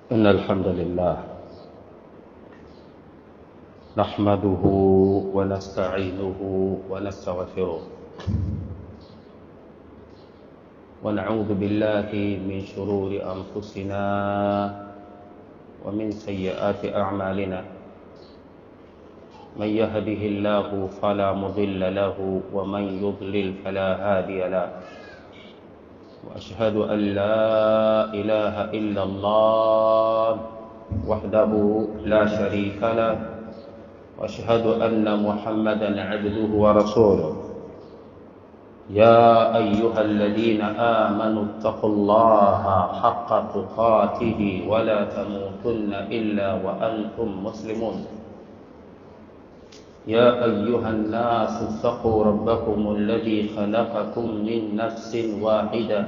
إن الحمد لله نحمده ونستعينه ونستغفره ونعوذ بالله من شرور أنفسنا ومن سيئات أعمالنا. من يهده الله فلا مضل له ومن يضلل فلا هادي له. وأشهد أن لا إله إلا الله وحده لا شريك له، وأشهد أن محمدا عبده ورسوله. يا أيها الذين آمنوا اتقوا الله حق تقاته ولا تموتن إلا وأنتم مسلمون. يا أيها الناس اتقوا ربكم الذي خلقكم من نفس واحدة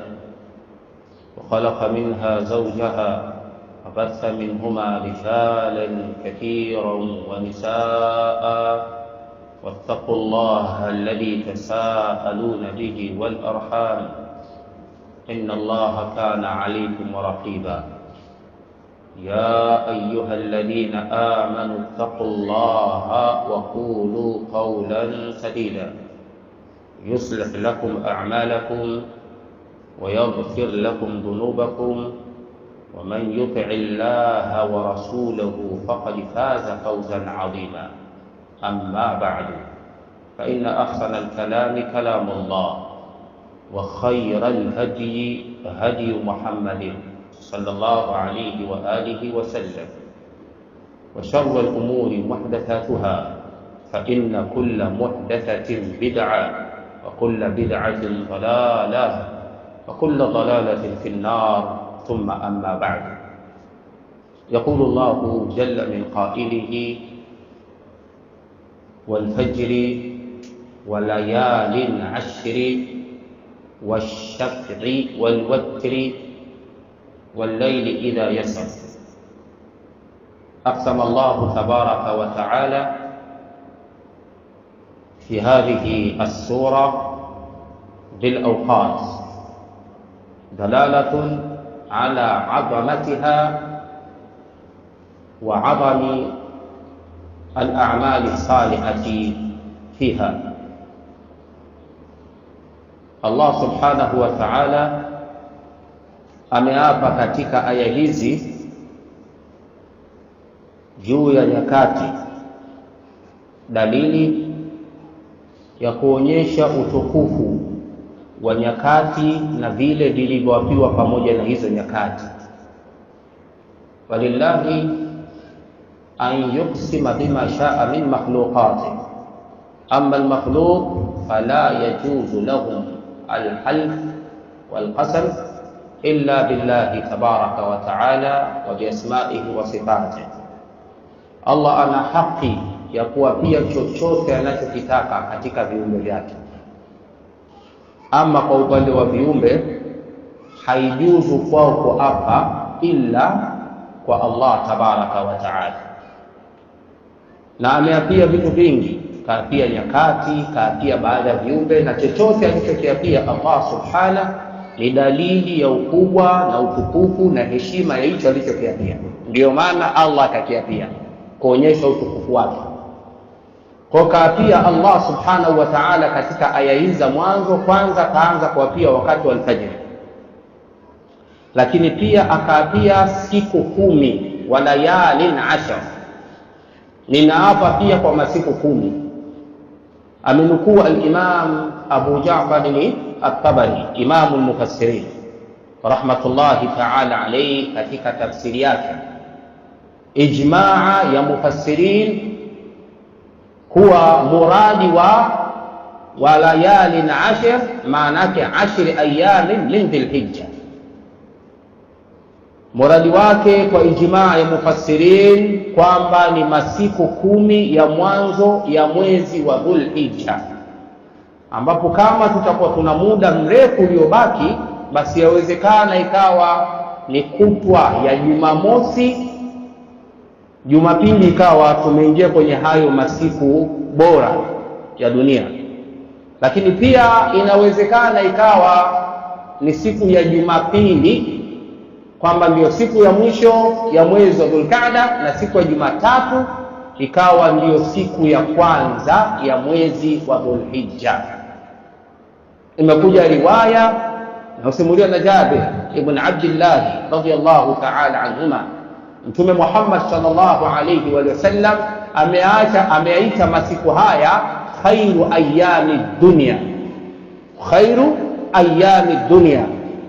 وخلق منها زوجها وبث منهما رجالا كثيرا ونساء واتقوا الله الذي تساءلون به والأرحام إن الله كان عليكم رقيبا. يا أيها الذين آمنوا اتقوا الله وقولوا قولا سديدا يصلح لكم أعمالكم ويغفر لكم ذنوبكم، ومن يطع الله ورسوله فقد فاز فوزا عظيما. أما بعد، فإن أحسن الكلام كلام الله، وخير الهدي هدي محمد صلى الله عليه وآله وسلم، وشر الأمور محدثاتها، فإن كل محدثة بدعة وكل بدعة ضلالة وكل ضلالة في النار. ثم أما بعد، يقول الله جل من قائله: والفجر وليال عشر والشفع والوتر والليل إذا يسر. أقسم الله تبارك وتعالى في هذه السورة بالأوقات دلالة على عظمتها وعظم الأعمال الصالحة فيها. Allah subhanahu wa ta'ala ameapa katika aya hizi juu ya nyakati, dalili ya kuonyesha utukufu wa nyakati na vile vilivyoapiwa pamoja na hizo nyakati. Walillahi an yuqsima bima shaa min makhluqati, amma al-makhluq fala yajuzu lahum al-half wal-qasam illa billahi tabaraka wa taala wa biasmaihi wa sifatihi. Allah ana haki ya kuapia chochote anachokitaka katika viumbe vyake. Ama kwa upande wa viumbe haijuzu kwao kuapa ila kwa Allah tabaraka wa taala. Na ameapia vitu vingi, kaapia nyakati, kaapia baada ya viumbe, na chochote alichokiapia Allah subhanahu ni dalili ya ukubwa na utukufu na heshima ya hicho alichokiapia. Ndio maana Allah akakiapia kuonyesha utukufu wake. Kwa kaapia Allah subhanahu wa ta'ala katika aya hizi za mwanzo, kwanza kaanza kuapia wakati wa alfajr, lakini pia akaapia siku 10, wa layalin ashar, ninaapa pia kwa masiku 10. Amenukuu al-Imam Abu Ja'far at-Tabari, Imam al-Mufassirin rahmatullahi ta'ala alayhi, katika tafsiri yake ijmaa ya mufassirin kuwa muradi wa layalin ashar maana yake 10 ayamin min dhilhijja. Muradi wake kwa ijmaa ya mufassirin kwamba ni masiku 10 ya mwanzo ya mwezi wa Dhulhijja, ambapo kama tutakuwa tuna muda mrefu uliobaki, basi yawezekana ikawa ni kutwa ya Jumamosi, Jumapili ikawa tumeingia kwenye hayo masiku bora ya dunia. Lakini pia inawezekana ikawa ni siku ya Jumapili kwamba ndio siku ya mwisho ya mwezi wa Dhulqaada, na siku ya Jumatatu ikawa ndio siku ya kwanza ya mwezi wa Dhulhijja. Imekuja riwaya na usimuliwa na Jabir ibn Abdullah radhiyallahu ta'ala anhuma, Mtume Muhammad sallallahu alayhi wa sallam ameaita masiku haya khairu ayami dunya, khairu ayami dunya,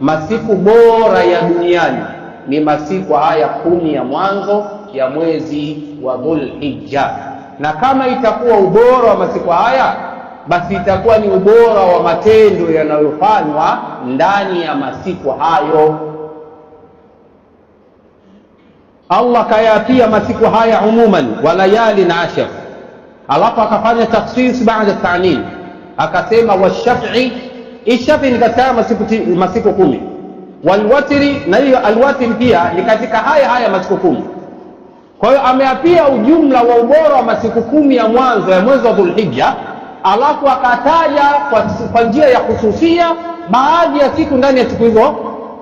masiku bora ya duniani ni masiku haya 10 ya mwanzo ya mwezi wa Dhulhijja. Na kama itakuwa ubora wa masiku haya, basi itakuwa ni ubora wa matendo yanayofanywa ndani ya masiku hayo. Allah kayapia masiku haya umuman wa layalin ashar, alafu akafanya takhsis baada ta'nin, akasema washaf'i, ishaf'i ni katika masiku 10, walwatri, na hiyo alwatri pia ni katika haya masiku 10. Kwa hiyo ameapia ujumla wa ubora wa masiku 10 ya mwanzo ya mwezi wa Dhulhijja, alafu akataja kwa njia ya khususia baadhi ya siku ndani ya siku hizo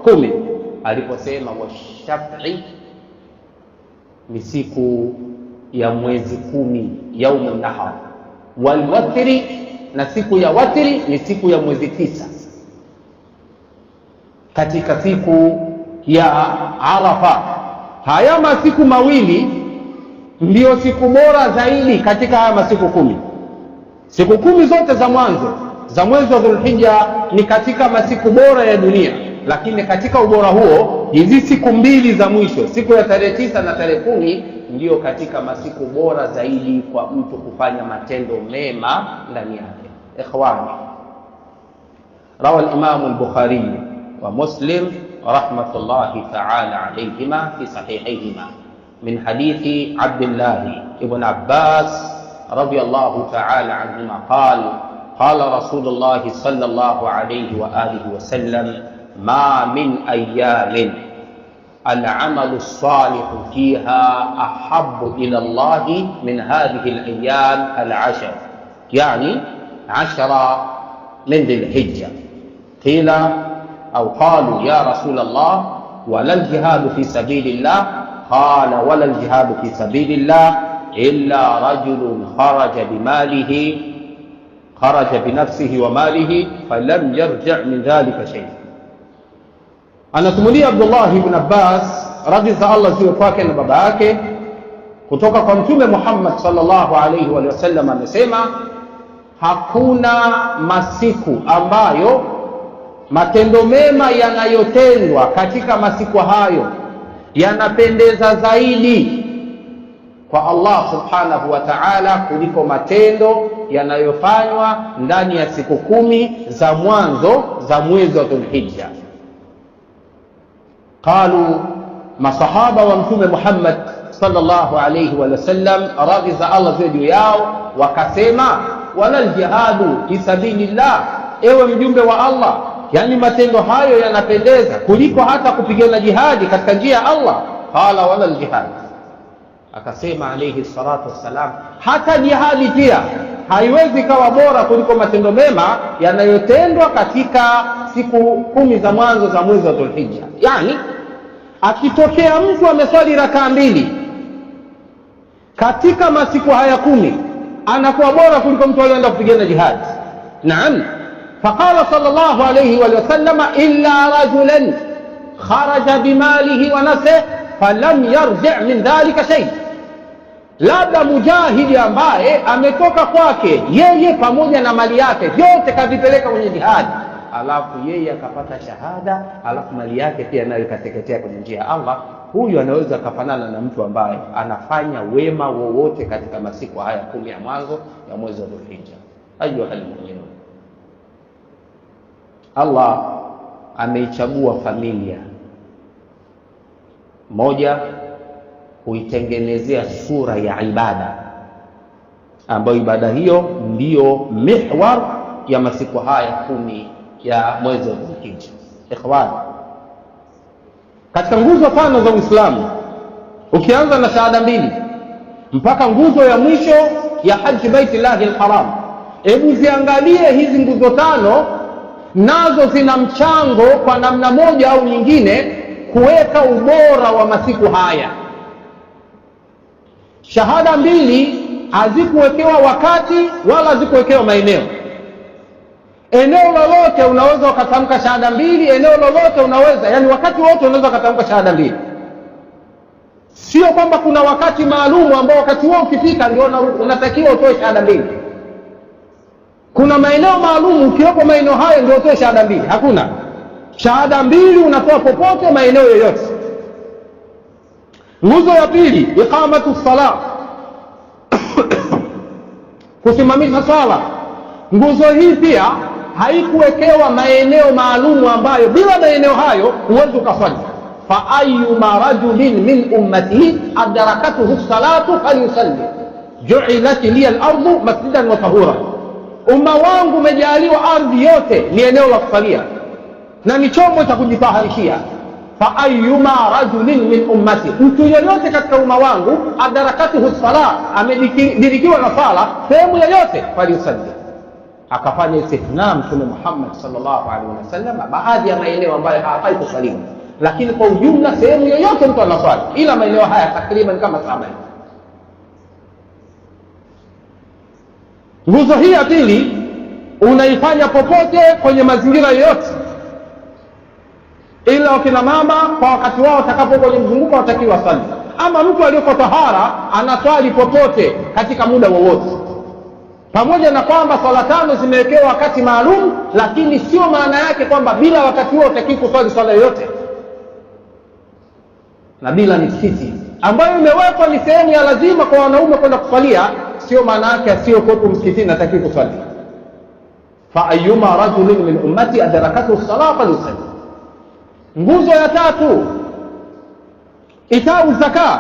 10, aliposema washaf'i ni siku ya mwezi 10 yaumun nahar, walwatri, na siku ya watri ni siku ya mwezi 9 katika siku ya Arafa. Haya masiku mawili ndio siku bora zaidi katika haya masiku 10. Siku 10 zote za mwanzo za mwezi wa Dhulhijja ni katika masiku bora ya dunia, lakini katika ubora huo hizi siku 2 za mwisho, siku ya tarehe 9 na tarehe 10, ndio katika masiku bora zaidi kwa mtu kufanya matendo mema ndani yake. Ikhwani, rawa al-Imam al-Bukhari wa Muslim rahmatullahi ta'ala alayhima fi sahihayhima min hadithi Abdullah ibn Abbas radiyallahu ta'ala anhuma qala Rasulullah sallallahu alayhi wa alihi wa sallam ma min ayamin العمل الصالح فيها أحب إلى الله من هذه الأيام العشر، يعني 10 من ذي الحجة. قيل أو قالوا يا رسول الله ولا الجهاد في سبيل الله؟ قال ولا الجهاد في سبيل الله إلا رجل خرج بنفسه وماله فلم يرجع من ذلك شيء. Anasimulia Abdullah ibn Abbas radhi za Allah ziwe kwake na baba yake, kutoka kwa Mtume Muhammad sallallahu alayhi wa sallam, amesema hakuna masiku ambayo matendo mema yanayotendwa katika masiku hayo yanapendeza zaidi kwa Allah subhanahu wa ta'ala kuliko matendo yanayofanywa ndani ya siku 10 za mwanzo za mwezi wa Dhulhijja. Qalu, masahaba wa Mtume Muhammad sallallahu alayhi wa sallam radhi za Allah ziwe juu yao, wakasema wala jihadu fi sabilillah, ewe mjumbe wa Allah, yani matendo hayo yanapendeza kuliko hata kupigana jihadi katika njia ya Allah. Qala wala jihad, akasema alayhi salatu wassalam, hata jihadi pia haiwezi kawa bora kuliko matendo mema yanayotendwa katika siku 10 za mwanzo za mwezi wa Dhulhijja. Yani akitokea mtu ameswali rakaa 2 katika masiku haya 10, anakuwa bora kuliko mtu aliyeenda kupigana jihad. Naam, faqala sallallahu alayhi wa sallam illa rajulan kharaja bimalihi wa nafsihi falam yarji' min dhalika shay, labda mujahidi ambaye ametoka kwake yeye pamoja na mali yake yote kavipeleka kwenye jihad, alafu yeye akapata shahada, alafu mali yake pia nayo ikateketea kwenye njia ya Allah, huyu anaweza kufanana na mtu ambaye anafanya wema wowote katika masiku haya 10 ya mwanzo ya mwezi wa Dhulhijja. Ayuha almu'minun, Allah ameichagua familia moja kuitengenezea sura ya ibada, ambayo ibada hiyo ndiyo mihwar ya masiku haya 10 ya mwezi wa Dhulhijja. Ikhwan, katika nguzo 5 za Uislamu, ukianza na shahada 2 mpaka nguzo ya mwisho ya haji baitillahi alharam, hebu ziangalie hizi nguzo 5, nazo zina mchango kwa namna moja au nyingine kuweka ubora wa masiku haya. Shahada mbili hazikuwekewa wakati wala hazikuwekewa maeneo. Eneo lolote unaweza ukatamka shahada mbili, eneo lolote unaweza, yani wakati wote unaweza ukatamka shahada mbili. Sio kwamba kuna wakati maalum ambao wakati huo ukifika ndio unatakiwa utoe shahada mbili. Kuna maeneo maalum, ukiwepo maeneo hayo ndio utoe shahada mbili. Hakuna. Shahada mbili unatoa popote, maeneo yoyote. Nguzo ya pili, iqamatu salat, kusimamisha swala. Nguzo hii pia haikuwekewa maeneo maalum ambayo bila maeneo hayo huwezi ukaswali. Fa ayyuma rajulin min ummatihi adrakatuhu salatu falyusalli ju'ilat liya al-ardu masjidan wa tahura. Umma wangu umejaliwa ardhi yote ni eneo la kusalia na ni chombo cha kujitaharishia. Fa ayyuma rajulin min ummati, mtu yeyote katika umma wangu adrakatuhu salat, amedirikiwa na sala sehemu yoyote, falyusalli. Akafanya istithna Mtume Muhammad sallallahu alaihi wasallam baadhi ya maeneo ambayo hafai kusaliwa, lakini kwa ujumla sehemu yoyote mtu anaswali, ila maeneo haya takriban kama 7. Nguzo hii ya pili unaifanya popote kwenye mazingira yoyote, ila wakina mama kwa wakati wao watakapo kwenye mzunguko watakiwa swali. Ama mtu aliyeko tahara anaswali popote katika muda wowote, pamoja na kwamba swala 5 zimewekewa wakati maalum, lakini sio maana yake kwamba bila wakati huo utakiwa kuswali swala yoyote. Na bila misikiti ambayo imewekwa ni sehemu ya lazima kwa wanaume kwenda kuswalia, sio maana yake sio kwa msikitini natakiwa kuswali. Fa ayyuma rajulin min ummati adrakatuhu as-salatu falyusalli. Nguzo ya tatu, itau zaka.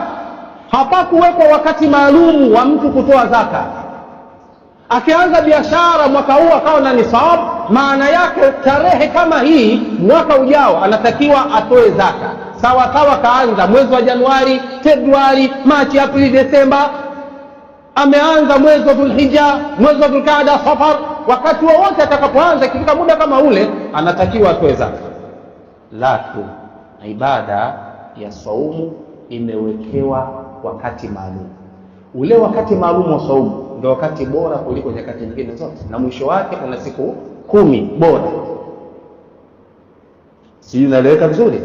Hapakuwekwa wakati maalum wa mtu kutoa zaka. Akianza biashara mwaka huu akawa na nisab, maana yake tarehe kama hii mwaka ujao anatakiwa atoe zaka. Sawa sawa kaanza mwezi wa Januari, Februari, Machi, Aprili, Desemba, ameanza mwezi wa Dhulhijja, mwezi wa Dhulqaada, Safar, wakati wowote atakapoanza kifika muda kama ule anatakiwa atoe zaka. Lakini ibada ya saumu imewekewa wakati maalum. Ule wakati maalum wa saumu ndio wakati bora kuliko nyakati nyingine zote, na mwisho wake kuna siku 10 bora. Sio, inaeleweka vizuri?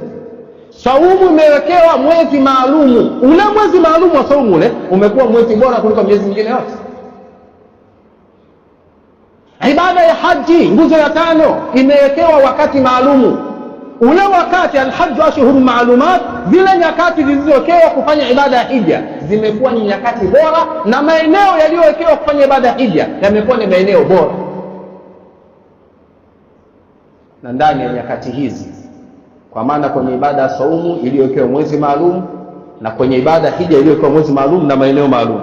Saumu imewekewa mwezi maalum. Ule mwezi maalum wa saumu ule umekuwa mwezi bora kuliko miezi mingine yote. Ibada ya haji, nguzo ya 5, imewekewa wakati maalum. Ule wakati al-hajj ashhurun ma'lumat, zile nyakati zilizowekewa kufanya ibada ya hija zimekuwa ni nyakati bora, na maeneo yaliyowekewa kufanya ibada ya hija yamekuwa ni maeneo bora. Na ndani ya nyakati hizi, kwa maana kwenye ibada ya saumu iliyowekewa mwezi maalum na kwenye ibada ya hija iliyowekewa mwezi maalum na maeneo maalum,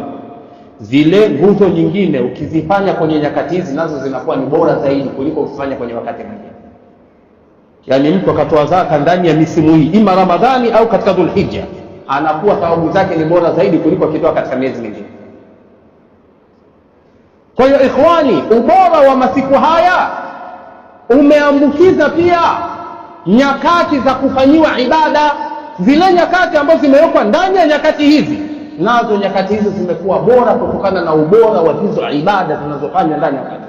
zile nguzo nyingine ukizifanya kwenye nyakati hizi nazo zinakuwa ni bora zaidi kuliko kufanya kwenye wakati mwingine. Yani mtu akatoa zaka ndani ya misimu hii, ima Ramadhani au katika Dhulhijja, anakuwa thawabu zake ni bora zaidi kuliko akitoa katika miezi mingine. Kwa hiyo ikhwani, ubora wa masiku haya umeambukiza pia nyakati za kufanyiwa ibada. Zile nyakati ambazo zimewekwa ndani ya nyakati hizi, nazo nyakati hizo zimekuwa bora kutokana na ubora wa hizo ibada zinazofanywa ndani ya wakati.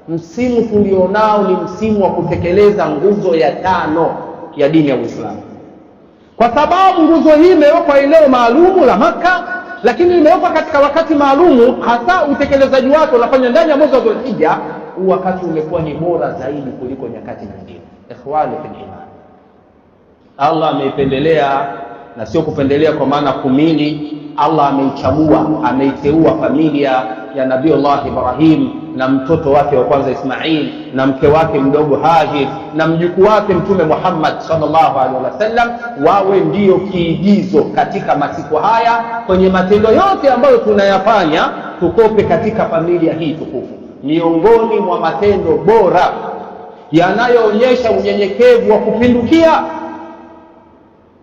Msimu tulionao ni msimu wa kutekeleza nguzo ya 5 ya dini ya Uislamu, kwa sababu nguzo hii imewekwa eneo maalumu la Makka, lakini imewekwa katika wakati maalumu, hasa utekelezaji wake unafanywa ndani ya mwezi wa Dhulhijja. Wakati umekuwa ni bora zaidi kuliko nyakati nyingine. Ikhwani fil iman, Allah ameipendelea, na sio kupendelea kwa maana kumili. Allah ameichagua, ameiteua familia ya Nabiiullah Ibrahim na mtoto wake wa kwanza Ismail na mke wake mdogo Hajar na mjukuu wake Mtume Muhammad sallallahu alaihi wasallam wawe ndio kiigizo katika masiku haya. Kwenye matendo yote ambayo tunayafanya tukope katika familia hii tukufu. Miongoni mwa matendo bora yanayoonyesha unyenyekevu wa kupindukia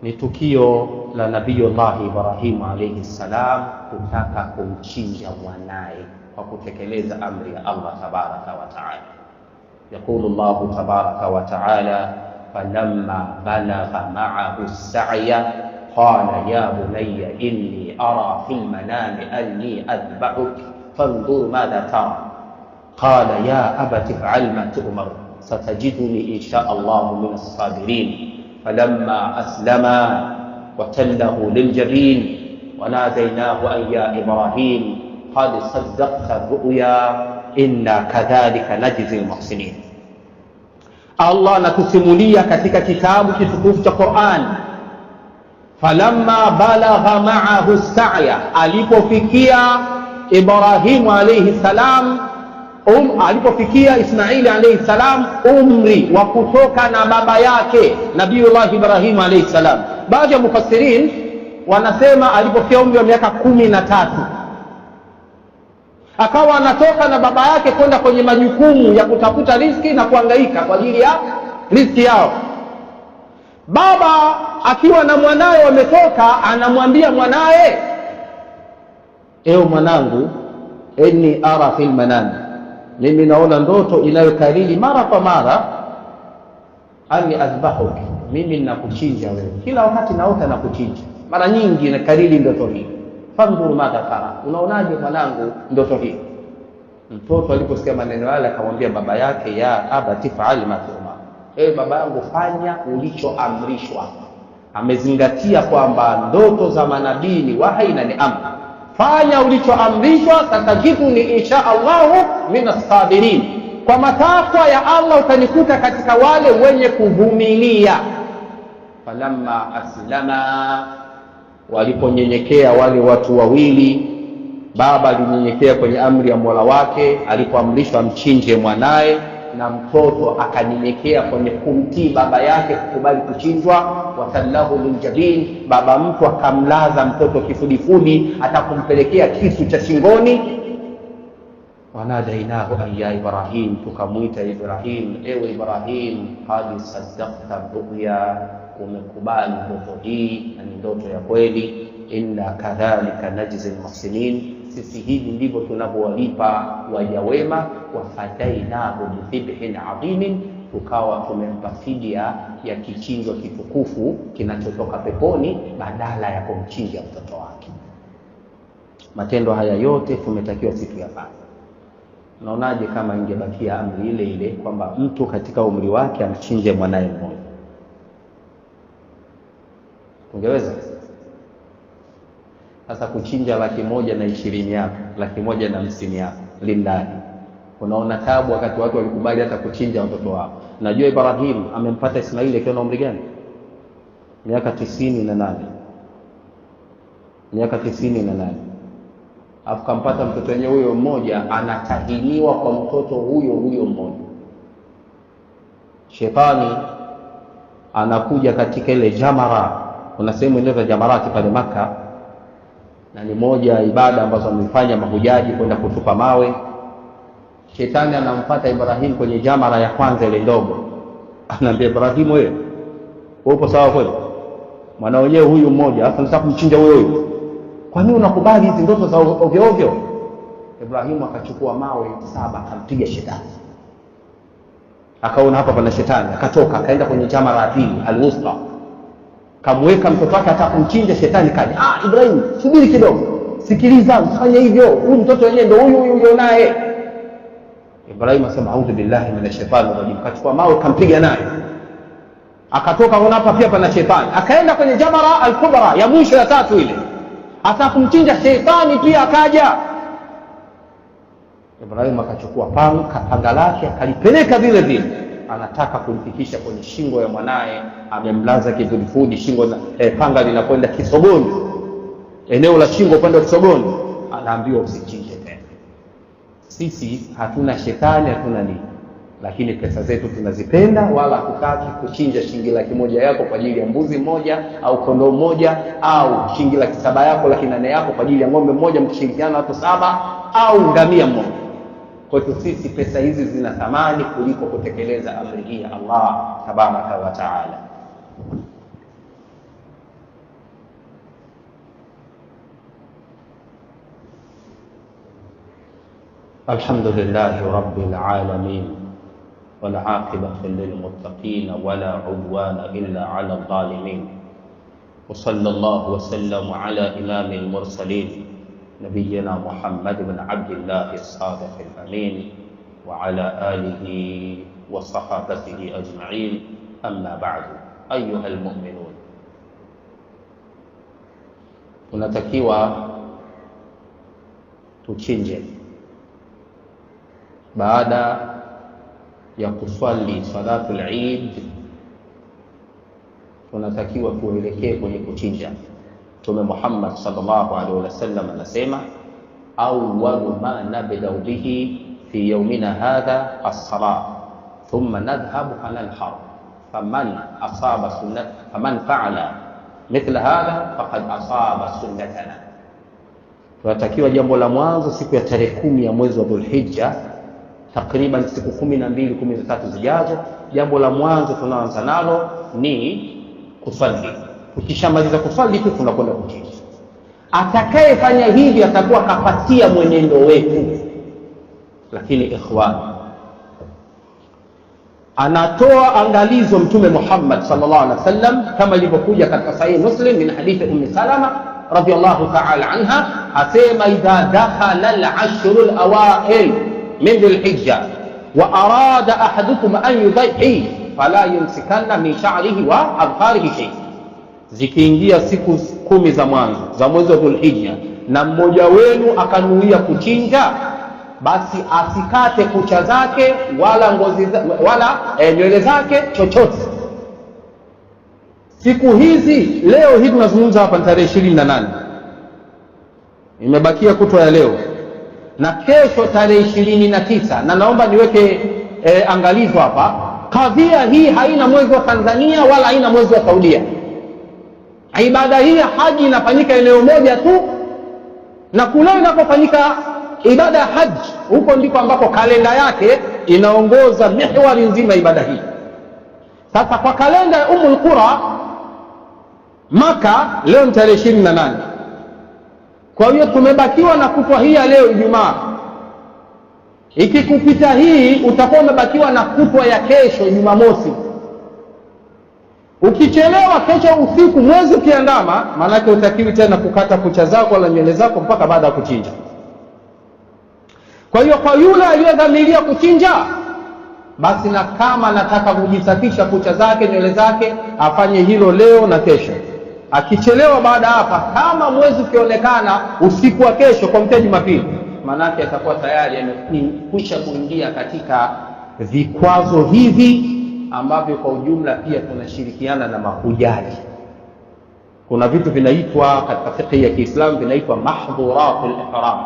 ni tukio la Nabiiullah Ibrahim alayhi salam kutaka kumchinja mwanae kwa kutekeleza amri ya Allah tabaraka wa taala. Yaqulu Allah tabaraka wa taala falamma balagha ma'ahu as-sa'ya qala ya bunayya inni ara fil manami anni adbahuk fanzur madha tara qala ya abati if'al ma tu'mar satajiduni insha Allah min as-sabirin falamma aslama wa tallahu liljabin wa nadaynahu an ya Ibrahim qad saddaqta ar-ru'ya inna kadhalika najzi al-muhsinin. Allah anatusimulia katika kitabu kitukufu cha Qur'an, falamma balagha ma'ahu as-sa'ya, alipofikia Ibrahimu alayhi salam, alipofikia Ismaili alayhi salam umri wa kutoka na baba yake Nabiullah Ibrahim alayhi salam. Baadhi ya mufassirin wanasema alipofikia umri wa miaka 13 akawa anatoka na baba yake kwenda kwenye majukumu ya kutafuta riziki na kuhangaika kwa ajili ya riziki yao. Baba akiwa na mwanae wametoka, anamwambia mwanae, ewe mwanangu, inni ara fil manam, mimi naona ndoto inayokariri mara kwa mara, ani azbahuk, mimi ninakuchinja wewe. Kila wakati naota nakuchinja, mara nyingi inakariri ndoto hii. Fanzur madha tara, unaonaje mwanangu ndoto hii? Mtoto aliposikia maneno yale akamwambia baba yake, ya abati fa'al ma tu'mar, ewe baba yangu fanya ulichoamrishwa. Amezingatia kwamba ndoto za manabii ni wahi na ni amri. Fanya ulichoamrishwa, satajiduni insha Allah min as-sabirin, kwa matakwa ya Allah utanikuta katika wale wenye kuvumilia. Falamma aslama, waliponyenyekea wale watu wawili, baba alinyenyekea kwenye amri ya Mola wake alipoamrishwa mchinje mwanae, na mtoto akanyenyekea kwenye kumtii baba yake kukubali kuchinjwa. Watallahu liljabin, baba mtu akamlaza mtoto kifudifudi atakumpelekea kisu cha shingoni. Wanadainahu an ya Ibrahim, tukamwita Ibrahim, ewe Ibrahim, qad saddaqta ru'ya, umekubali ndoto hii na ni ndoto ya kweli. Inna kadhalika najzi almuhsinin, sisi hivi ndivyo tunavyowalipa waja wema. Wafadainahu bidhibhin adhimin, tukawa tumempa fidia ya kichinjwa kitukufu kinachotoka peponi badala ya kumchinja mtoto wake. Matendo haya yote tumetakiwa sisi tuyafanye. Unaonaje kama ingebakia amri ile ile kwamba mtu katika umri wake amchinje mwanae mmoja? Ungeweza? Sasa kuchinja 120,000 yako, 150,000 yako lillahi, unaona tabu wakati watu walikubali hata kuchinja watoto wao. Najua Ibrahim amempata Ismaili akiwa na umri gani? Miaka 98. Miaka 98. Afu kampata mtoto wenyewe huyo mmoja, anatahiniwa kwa mtoto huyo mmoja. Shetani anakuja katika ile jamara, kuna sehemu inaitwa Jamarati pale Maka, na ni moja ibada ambazo wamefanya mahujaji kwenda kutupa mawe. Shetani anampata Ibrahim kwenye jamara ya kwanza ile ndogo, anaambia Ibrahim, wewe upo sawa kweli? Mwana wenyewe huyu mmoja, hata nataka kumchinja huyo. Kwa nini unakubali hizi ndoto za ovyo ovyo? Ibrahim akachukua mawe 7 akampiga shetani. Akaona hapa pana shetani, akatoka akaenda kwenye jamara ya pili al-wusta, kamweka mtoto wake atakumchinja. Shetani kaja, Ibrahim subiri kidogo, sikiliza, usifanye hivyo, huyu mtoto wenyewe ndio huyu naye. Ibrahim asema a'udhu billahi minash shaitani rajim, kachukua mawe kampiga naye, akatoka. Ona hapa pia pana shetani, akaenda kwenye jamara al-kubra ya mwisho ya tatu ile, atakumchinja. Shetani pia akaja. Ibrahim akachukua panga lake akalipeleka vile vile, anataka kumfikisha kwenye shingo ya mwanae, amemlaza kifudifudi, shingo panga linakwenda kisogoni, eneo la shingo upande wa kisogoni. Anaambiwa usichinje tena. Sisi hatuna shetani, hatuna nini, lakini pesa zetu tunazipenda, wala hatutaki kuchinja shilingi 100,000 yako kwa ajili ya mbuzi mmoja au kondoo mmoja, au shilingi 700,000 yako 800,000 yako kwa ajili ya ng'ombe mmoja mkishirikiana watu 7, au ngamia mmoja. Kwa hiyo sisi pesa hizi zina thamani kuliko kutekeleza amri hii ya Allah tabaraka wa taala. Alhamdulillahi rabbil alamin, والعاقبة للمتقين ولا عدوان إلا على الظالمين. وصلى الله وسلم على إمام المرسلين نبينا محمد بن عبد الله الصادق الأمين وعلى آله وصحابته أجمعين. أما بعد، أيها المؤمنون، tunatakiwa tuchinje baada ya kuswali salatul Eid. Tunatakiwa tuelekee kwenye kuchinja. Mtume Muhammad sallallahu alaihi wasallam anasema, awwalu ma nabda'u bihi fi yawmina hadha as-salat thumma nadhhabu ala al-harb faman fa'ala mithla hadha faqad asaba sunnatana. Tunatakiwa jambo la mwanzo siku ya tarehe 10 ya mwezi wa Dhulhijja, takriban siku 12 13 zijazo, jambo la mwanzo tunaanza nalo ni kuswali. Ukishamaliza kuswali tu tunakwenda kuchinja. Atakayefanya hivi atakuwa kapatia mwenendo wetu. Lakini ikhwan, anatoa angalizo Mtume Muhammad sallallahu alaihi wasallam kama ilivyokuja katika Sahih Muslim min hadithi Ummi Salama radhiyallahu ta'ala anha, asema idha dakhala al-ashr al-awail min dhil-hijja wa arada ahadukum an yudhi fala yumsikanna min sha'rihi wa adfarihi shay. Zikiingia siku 10 za mwanzo za mwezi wa Dhulhijja na mmoja wenu akanuia kuchinja, basi asikate kucha zake wala ngozi wala nywele zake chochote. Siku hizi leo hii tunazungumza hapa tarehe 28, imebakia kutwa ya leo na kesho tarehe 29, na naomba niweke angalizo hapa. Kadhia hii haina mwezi wa Tanzania wala haina mwezi wa Saudia. Ibada hii ya haji inafanyika eneo moja tu, na kule inapofanyika ibada ya haji, huko ndiko ambako kalenda yake inaongoza mihwari nzima ibada hii. Sasa kwa kalenda ya Ummul Qura Maka leo ni tarehe 28. Kwa hiyo tumebakiwa na kutwa hii ya leo Ijumaa. Ikikupita hii utakuwa umebakiwa na kutwa ya kesho Jumamosi. Ukichelewa kesho usiku mwezi ukiandama, maana yake utakiwi tena kukata kucha zako wala nywele zako mpaka baada ya kuchinja. Kwa hiyo kwa yule aliyedhamiria kuchinja, basi na kama anataka kujisafisha kucha zake nywele zake afanye hilo leo na kesho. Akichelewa baada hapa, kama mwezi ukionekana usiku wa kesho kwa mteja Jumapili, maana yake atakuwa tayari amekwisha kuingia katika vikwazo hivi ambavyo kwa ujumla pia tunashirikiana na mahujaji. Kuna vitu vinaitwa katika fiqh ya Kiislamu vinaitwa mahdhuratul ihram.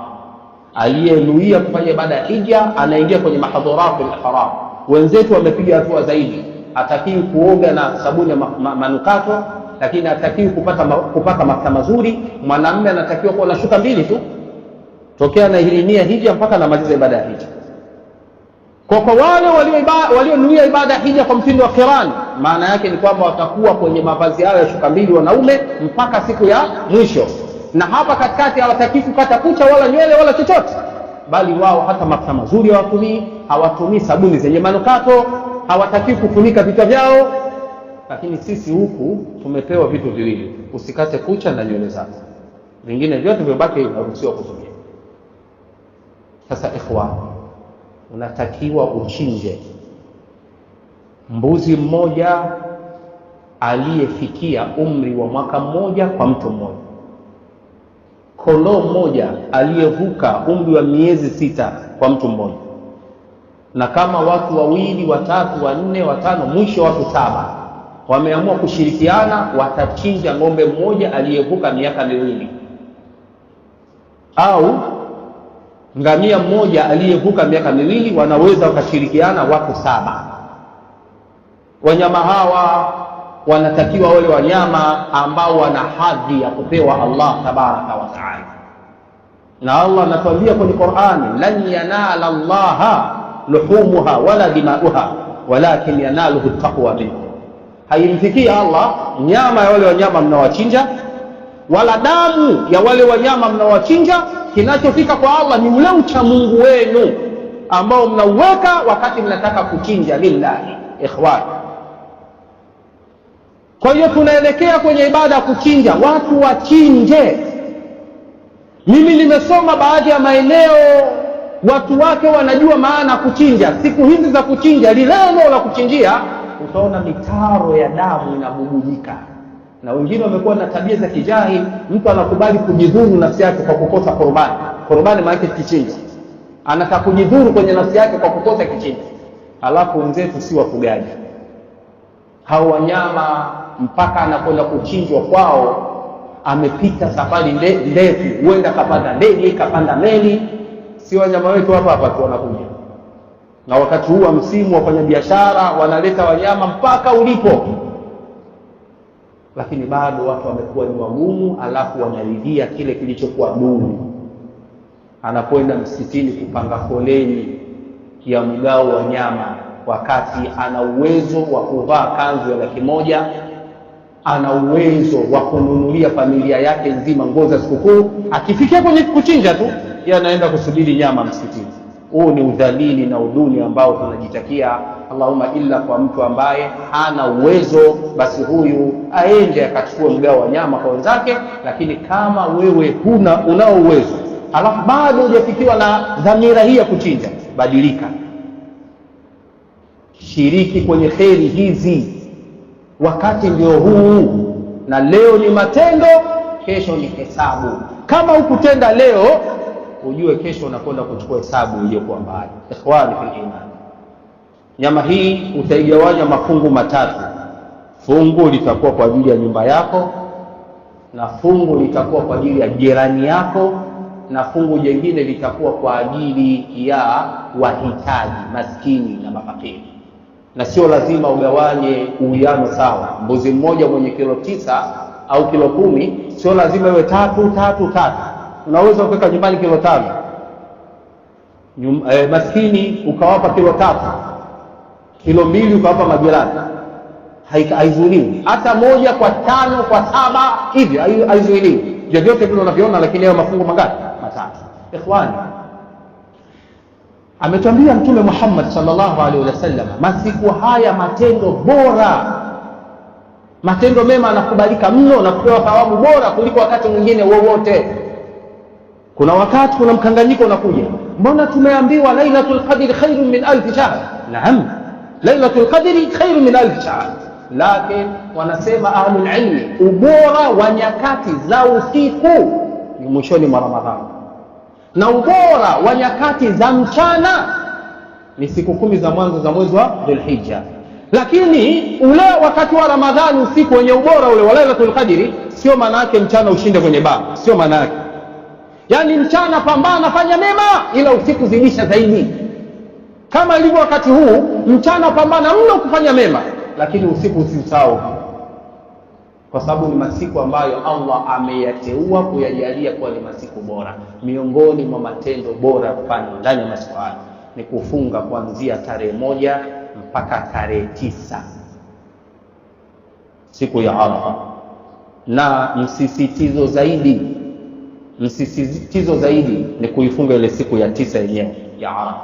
Aliyenuia kufanya ibada ya hija anaingia kwenye mahdhuratul ihram. Wenzetu wamepiga hatua zaidi. Hatakiwi kuoga na sabuni ya manukato, lakini hatakiwi kupaka mafuta mazuri. Mwanamume anatakiwa kuwa na shuka 2 tu tokea na hirimia hija mpaka anamaliza ibada ya hija. Kwa wale walionuia ibada ya hija kwa mtindo wa qiran, maana yake ni kwamba watakuwa kwenye mavazi yao ya shuka 2 wanaume mpaka siku ya mwisho. Na hapa katikati hawataki kukata kucha wala nywele wala chochote, bali wao hata mafuta mazuri hawatumii sabuni zenye manukato, hawataki kufunika vichwa vyao. Lakini sisi huku tumepewa vitu viwili: usikate kucha na nywele zako, vingine vyote vibaki inaruhusiwa kutumia. Sasa ikhwan, unatakiwa uchinje mbuzi mmoja aliyefikia umri wa mwaka mmoja kwa mtu mmoja, kondoo mmoja aliyevuka umri wa miezi 6 kwa mtu mmoja, na kama watu 2, 3, 4, 5, mwisho watu 7 wameamua kushirikiana, watachinja ng'ombe mmoja aliyevuka miaka 2, au ngamia mmoja aliyevuka miaka 2, wanaweza wakashirikiana watu 7. Wanyama hawa wanatakiwa wale wanyama ambao wana hadhi ya kupewa Allah tabaraka wa taala. Na Allah anatuambia kwenye Qur'ani, lan yanala Allah luhumuha wala dimauha walakin yanaluhu taqwa minkum. Haimfikii Allah nyama ya wale wanyama mnawachinja wala damu ya wale wanyama mnawachinja. Kinachofika kwa Allah ni ule ucha Mungu wenu. ambao mnauweka wakati mnataka kuchinja lillahi. Ikhwan, kwa hiyo tunaelekea kwenye ibada ya kuchinja. Watu wachinje. Mimi nimesoma baadhi ya maeneo watu wake wanajua maana kuchinja. Siku hizi za kuchinja, lileno la kuchinjia, utaona mitaro ya damu inabubujika. Na wengine wamekuwa na tabia za kijahili, mtu anakubali kujidhuru nafsi yake kwa kukosa qurbani. Qurbani maana yake kichinja. Anataka kujidhuru kwenye nafsi yake kwa kukosa kichinja. Alafu wenzetu si wafugaji. Hao wanyama mpaka anakwenda kuchinjwa kwao amepita safari ndefu, huenda kapanda ndege, kapanda meli. Si wanyama wetu hapa hapa tu wanakuja. Na wakati huu wa msimu wafanya biashara wanaleta wanyama mpaka ulipo. Lakini bado watu wamekuwa ni wagumu, alafu wanaridhia kile kilichokuwa duni. Anakwenda msikitini kupanga foleni ya mgao wa nyama, wakati ana uwezo wa kuvaa kanzu ya $100, ana uwezo wa kununulia familia yake nzima nguo za sikukuu. Akifikia kwenye kuchinja tu, yeye anaenda kusubiri nyama msikitini. Huu ni udhalili na uduni ambao tunajitakia. Allahumma illa kwa mtu ambaye hana uwezo, basi huyu aende akachukua mgao wa nyama kwa wenzake. Lakini kama wewe unao uwezo, alafu bado hujafikiwa na dhamira hii ya kuchinja, badilika, shiriki kwenye kheri hizi. Wakati ndio huu, na leo ni matendo, kesho ni hesabu. Kama hukutenda leo, ujue kesho unakwenda kuchukua hesabu iliyokuwa mbaya. Ikhwani fil iman, nyama hii utaigawanya mafungu matatu. Fungu litakuwa kwa ajili ya nyumba yako, na fungu litakuwa kwa ajili ya jirani yako, na fungu jingine litakuwa kwa ajili ya wahitaji, maskini na mafakiri. Na sio lazima ugawanye uwiano sawa. Mbuzi mmoja mwenye kilo 9 au kilo 10, sio lazima iwe 3. Unaweza kuweka nyumbani kilo 5. Maskini ukawapa kilo 3, kilo 2 ukawapa majirani, haizuiliwi. Hata 1 kwa 5 kwa 7 hivi haizuiliwi. Vyote vile unaviona, lakini hayo mafungu mangapi? Matatu. Ikhwani, ametuambia Mtume Muhammad sallallahu alaihi wasallam, masiku haya matendo bora, matendo mema anakubalika mno na kupewa thawabu bora kuliko wakati mwingine wowote. Kuna wakati kuna mkanganyiko unakuja, mbona tumeambiwa Lailatul Qadri khairun min 1000 shahr? Naam, Lailatul Qadri khairun min 1000 shahr. Lakini wanasema ahlul ilmi, ubora wa nyakati za usiku ni mwishoni mwa Ramadhani, na ubora wa nyakati za mchana ni siku 10 za mwanzo za mwezi wa Dhulhijja. Lakini ule wakati wa Ramadhani usiku wenye ubora ule wa Lailatul Qadri, sio maana yake mchana ushinde kwenye baa, sio maana yake. Yani mchana pambana, fanya mema, ila usiku zidisha zaidi. Kama ilivyo wakati huu, mchana pambana mno kufanya mema, lakini usiku usisahau, kwa sababu ni masiku ambayo Allah ameyateua kuyajalia kuwa ni masiku bora. Miongoni mwa matendo bora kufanya ndani ya masiku haya ni kufunga kuanzia tarehe 1 mpaka tarehe 9, siku ya Arafa. Na msisitizo zaidi ni kuifunga ile siku ya 9 yenyewe ya Arafa,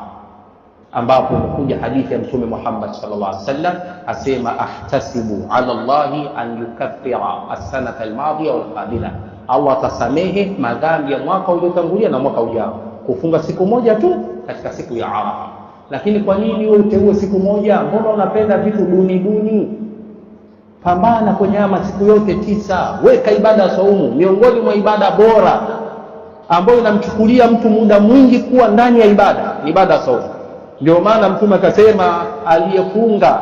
ambapo umekuja hadithi ya Mtume Muhammad sallallahu alaihi wasallam asema, ahtasibu ala Allahi an yukaffira as-sanata al-madhiya wal qadila, Allah tasamehe madhambi ya mwaka uliotangulia na mwaka ujao, kufunga siku moja tu katika siku ya Arafa. Lakini kwa nini wewe uteue siku moja? Mbona unapenda vitu duni? Pambana kwenye masiku yote 9, weka ibada ya saumu miongoni mwa ibada bora ambayo inamchukulia mtu muda mwingi kuwa ndani ya ibada ya saumu. Ndio maana Mtume akasema, aliyefunga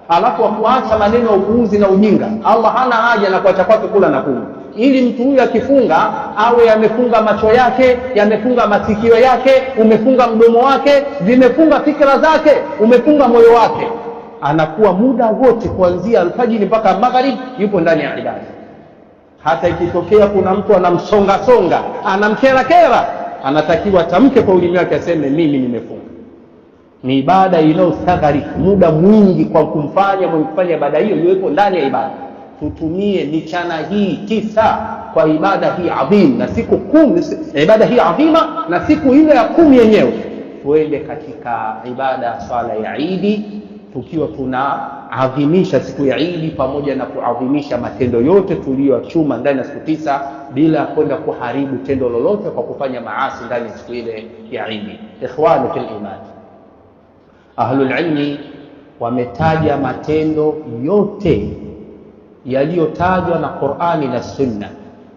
alafu akuacha maneno ya upuuzi na ujinga, Allah hana haja na kuacha kwake kula na kunywa. Ili mtu huyu akifunga awe yamefunga macho yake, yamefunga masikio yake, umefunga mdomo wake, zimefunga fikra zake, umefunga moyo wake, anakuwa muda wote kuanzia alfajiri mpaka magharibi yupo ndani ya ibada. Hata ikitokea kuna mtu anamsonga, anamkera, anatakiwa tamke kwa ulimi wake, aseme mimi nimefunga. Ni ibada inayostaghari muda mwingi kwa kumfanya mwenye kufanya ibada hiyo yuko ndani ya ibada. Tutumie michana hii 9 kwa ibada hii adhim, na siku 10 ibada hii adhima, na siku ile ya 10 yenyewe tuende katika ibada swala ya Idi, tukiwa tunaadhimisha siku ya Idi pamoja na kuadhimisha matendo yote tuliyochuma ndani ya siku 9 bila kwenda kuharibu tendo lolote kwa kufanya maasi ndani ya siku ile ya Idi. Ikhwani fil iman, ahlul ilmi wametaja matendo yote yaliyotajwa na Qur'ani na Sunna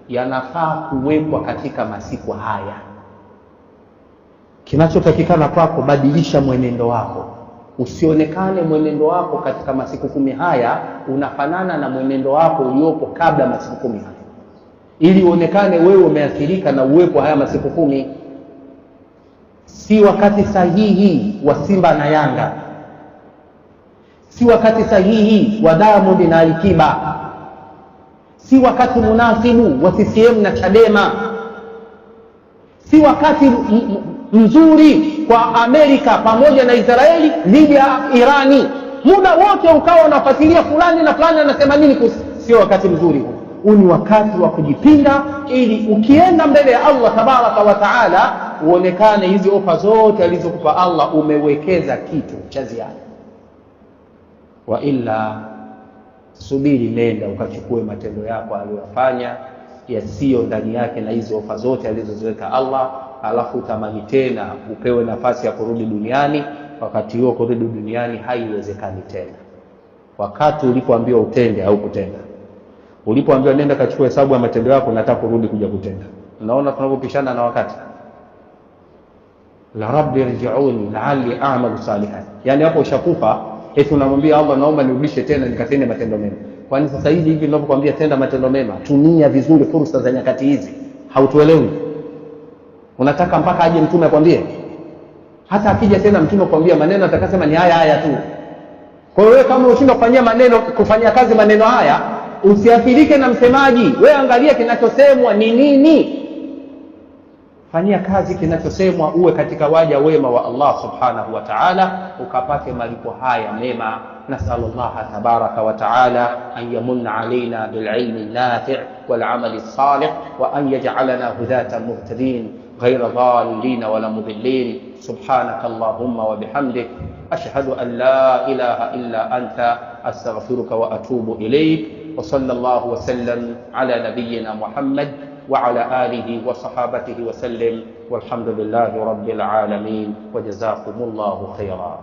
yanafaa kuwekwa katika masiku haya. Kinachotakikana kwako, badilisha mwenendo wako, usionekane mwenendo wako katika masiku 10 haya unafanana na mwenendo wako uliopo kabla masiku 10 haya, ili uonekane wewe umeathirika na uwepo haya masiku 10. Si wakati sahihi wa Simba na Yanga, si wakati sahihi wa Diamond na Alikiba, si wakati munasibu wa CCM na Chadema, si wakati mzuri kwa Amerika pamoja na Israeli dhidi ya Irani. Muda wote ukawa unafuatilia fulani na fulani anasema nini, sio wakati mzuri huu. Huu ni wakati wa kujipinda, ili ukienda mbele ya Allah tabaraka wa taala uonekane hizi ofa zote alizokupa Allah umewekeza kitu cha ziada. Wa illa, subiri, nenda ukachukue matendo yako aliyofanya yasiyo ndani yake na hizo ofa zote alizoziweka Allah, alafu utamani tena upewe nafasi ya kurudi duniani. Wakati huo kurudi duniani haiwezekani tena. Wakati ulipoambiwa utende au kutenda, ulipoambiwa nenda kachukue hesabu ya matendo yako, nataka kurudi kuja kutenda. Unaona tunapopishana na wakati. La rabbi rji'uni la'alli a'malu salihan, yani hapo ushakufa, eti unamwambia Allah naomba nirudishe tena nikatende matendo mema. Kwani sasa hivi ninapokuambia tenda matendo mema, tumia vizuri fursa za nyakati hizi, hautuelewi? Unataka mpaka aje mtume akwambie? Hata akija tena mtume akwambia maneno atakasema ni haya haya tu. Kwa hiyo wewe kama unashindwa kufanyia kazi maneno haya, usiathirike na msemaji. Wewe angalia kinachosemwa ni nini, fanyia kazi kinachosemwa, uwe katika waja wema wa Allah subhanahu wa ta'ala, ukapate malipo haya mema. Nasallallahu tabaraka wa ta'ala an yamunna alaina bil ilmi nafi' wal amali salih, wa an yaj'alana hudatan muhtadin ghayra dhalin wala mudillin. Subhanaka Allahumma wa bihamdik, ashhadu an la ilaha illa anta, astaghfiruka wa atubu ilayk. Wa sallallahu wa sallam ala nabiyyina Muhammad وعلى آله وصحابته وسلم، والحمد لله رب العالمين، وجزاكم الله خيرا.